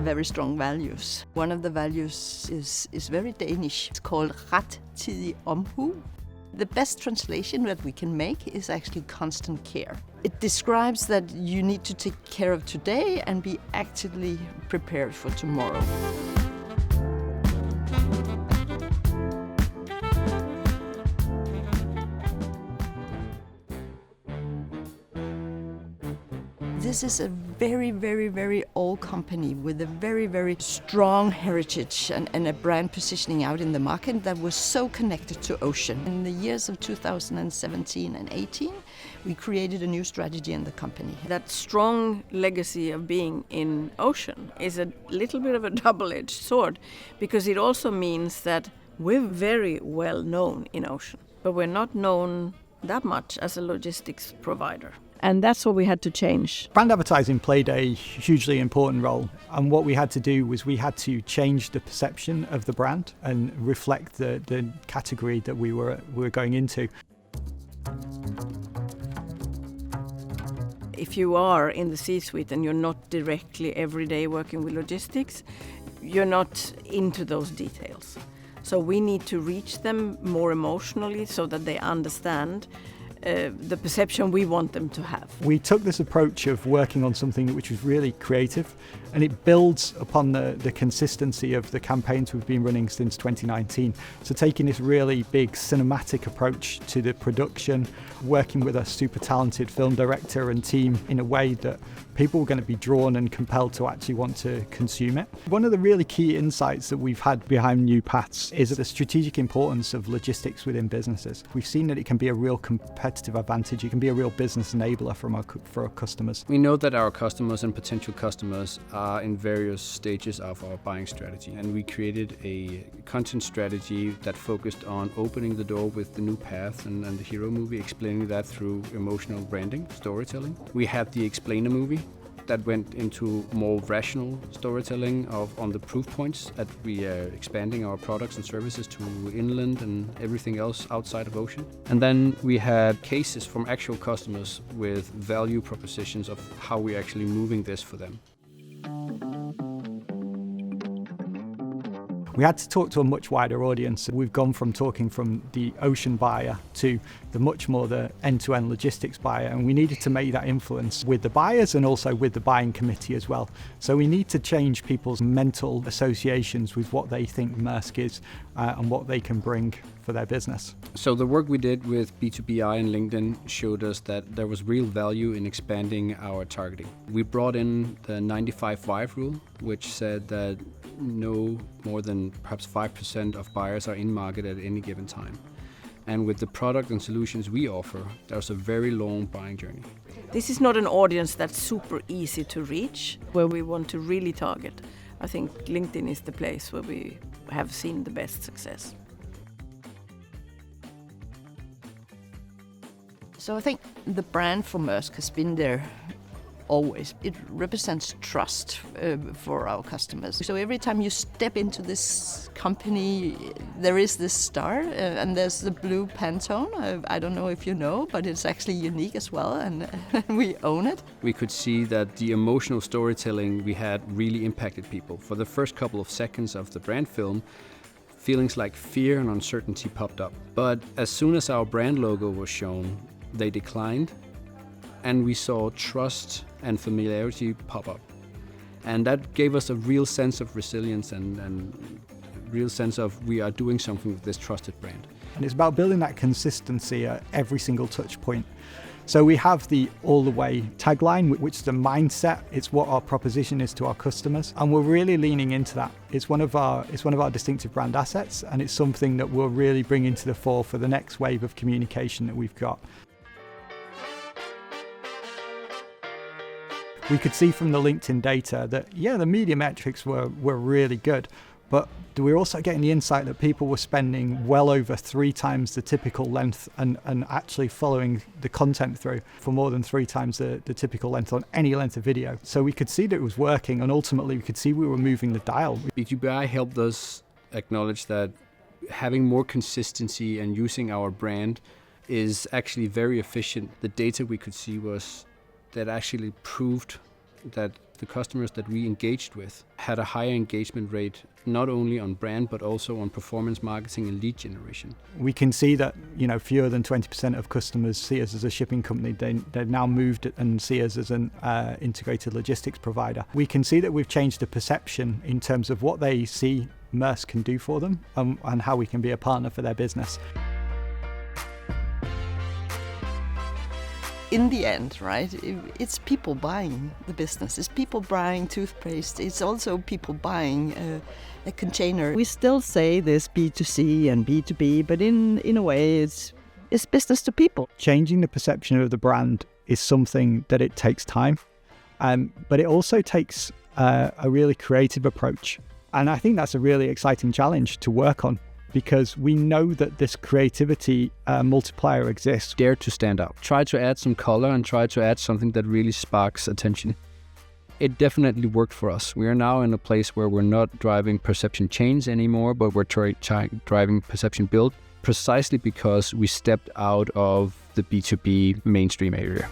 very strong values. One of the values is very Danish. It's called rettidig omhu. The best translation that we can make is actually constant care. It describes that you need to take care of today and be actively prepared for tomorrow. This is a very, very, very old company with a very, very strong heritage and a brand positioning out in the market that was so connected to ocean. In the years of 2017 and 18, we created a new strategy in the company. That strong legacy of being in ocean is a little bit of a double-edged sword, because it also means that we're very well known in ocean, but we're not known that much as a logistics provider. And that's what we had to change. Brand advertising played a hugely important role, and what we had to do was we had to change the perception of the brand and reflect the category that we were going into. If you are in the C-suite and you're not directly every day working with logistics, you're not into those details. So we need to reach them more emotionally so that they understand the perception we want them to have. We took this approach of working on something which was really creative, and it builds upon the consistency of the campaigns we've been running since 2019. So taking this really big cinematic approach to the production, working with a super talented film director and team in a way that people were going to be drawn and compelled to actually want to consume it. One of the really key insights that we've had behind New Paths is the strategic importance of logistics within businesses. We've seen that it can be a real competitive advantage. It can be a real business enabler for our customers. We know that our customers and potential customers are in various stages of our buying strategy, and we created a content strategy that focused on opening the door with the New Path and the Hero movie, explaining that through emotional branding, storytelling. We had the Explainer movie that went into more rational storytelling on the proof points that we are expanding our products and services to inland and everything else outside of ocean. And then we had cases from actual customers with value propositions of how we're actually moving this for them. We had to talk to a much wider audience. We've gone from talking from the ocean buyer to the end-to-end logistics buyer, and we needed to make that influence with the buyers and also with the buying committee as well. So we need to change people's mental associations with what they think Maersk is and what they can bring for their business. So the work we did with B2BI and LinkedIn showed us that there was real value in expanding our targeting. We brought in the 95-5 rule, which said that no more than perhaps 5% of buyers are in market at any given time. And with the product and solutions we offer, there's a very long buying journey. This is not an audience that's super easy to reach, where we want to really target. I think LinkedIn is the place where we have seen the best success. So I think the brand for Maersk has been there always. It represents trust for our customers. So every time you step into this company, there is this star and there's the blue Pantone. I don't know if you know, but it's actually unique as well, and we own it. We could see that the emotional storytelling we had really impacted people. For the first couple of seconds of the brand film, feelings like fear and uncertainty popped up. But as soon as our brand logo was shown, they declined, and we saw trust and familiarity pop up. And that gave us a real sense of resilience and real sense of we are doing something with this trusted brand. And it's about building that consistency at every single touch point. So we have the all the way tagline, which is the mindset. It's what our proposition is to our customers, and we're really leaning into that. It's one of our distinctive brand assets, and it's something that we'll really bring into the fore for the next wave of communication that we've got. We could see from the LinkedIn data that, the media metrics were really good, but we're also getting the insight that people were spending well over 3 times the typical length and actually following the content through for more than 3 times the typical length on any length of video. So we could see that it was working, and ultimately we could see we were moving the dial. B2BI helped us acknowledge that having more consistency and using our brand is actually very efficient. The data we could see was that actually proved that the customers that we engaged with had a higher engagement rate, not only on brand, but also on performance marketing and lead generation. We can see that, fewer than 20% of customers see us as a shipping company. They've now moved and see us as an integrated logistics provider. We can see that we've changed the perception in terms of what they see Maersk can do for them, and how we can be a partner for their business. In the end, right, it's people buying the business. It's people buying toothpaste. It's also people buying a container. We still say this B2C and B2B, but in a way it's business to people. Changing the perception of the brand is something that it takes time, but it also takes a really creative approach. And I think that's a really exciting challenge to work on, because we know that this creativity multiplier exists. Dare to stand out. Try to add some color and try to add something that really sparks attention. It definitely worked for us. We are now in a place where we're not driving perception change anymore, but we're driving perception build, precisely because we stepped out of the B2B mainstream area.